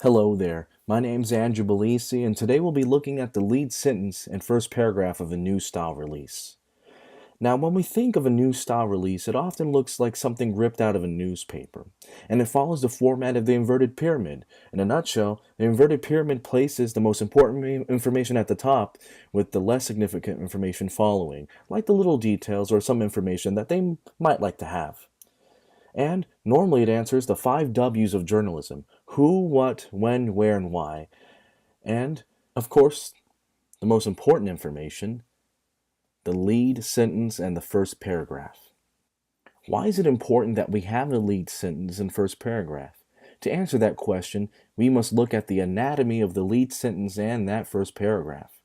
Hello there, my name's Andrew Belisi, and today we'll be looking at the lead sentence and first paragraph of a new style release. Now, when we think of a new style release, it often looks like something ripped out of a newspaper, and it follows the format of the inverted pyramid. In a nutshell, the inverted pyramid places the most important information at the top with the less significant information following, like the little details or some information that they might like to have. And normally it answers the 5 W's of journalism: who, what, when, where, and why. And, of course, the most important information: the lead sentence and the first paragraph. Why is it important that we have a lead sentence and first paragraph? To answer that question, we must look at the anatomy of the lead sentence and that first paragraph.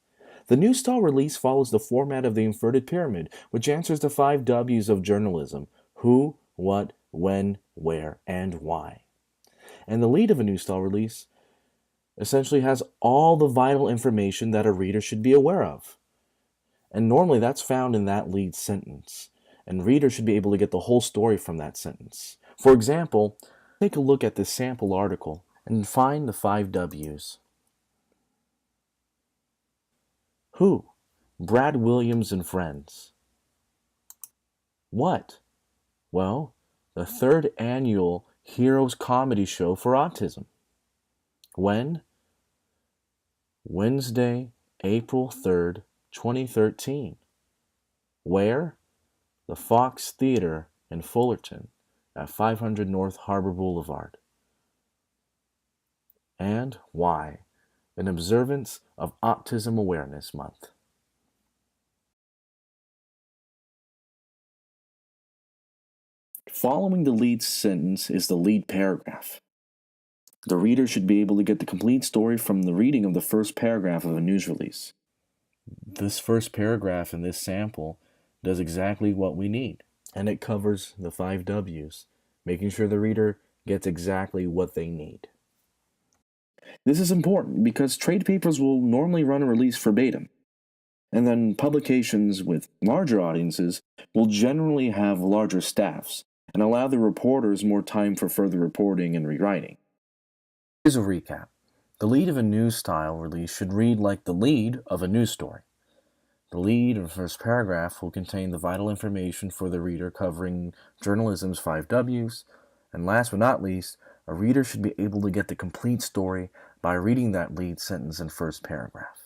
The New Style release follows the format of the inverted pyramid, which answers the 5 W's of journalism: who, what, when, where, and why. And the lead of a New Style release essentially has all the vital information that a reader should be aware of. And normally that's found in that lead sentence. And readers should be able to get the whole story from that sentence. For example, take a look at this sample article and find the 5 W's. Who? Brad Williams and Friends. What? Well, the third annual Heroes Comedy Show for Autism. When? Wednesday, April 3rd, 2013. Where? The Fox Theater in Fullerton at 500 North Harbor Boulevard. And why? In observance of Autism Awareness Month. Following the lead sentence is the lead paragraph. The reader should be able to get the complete story from the reading of the first paragraph of a news release. This first paragraph in this sample does exactly what we need, and it covers the 5 W's, making sure the reader gets exactly what they need. This is important because trade papers will normally run a release verbatim, and then publications with larger audiences will generally have larger staffs and allow the reporters more time for further reporting and rewriting. Here's a recap. The lead of a news style release should read like the lead of a news story. The lead or first paragraph will contain the vital information for the reader covering journalism's 5 W's, and last but not least, a reader should be able to get the complete story by reading that lead sentence and first paragraph.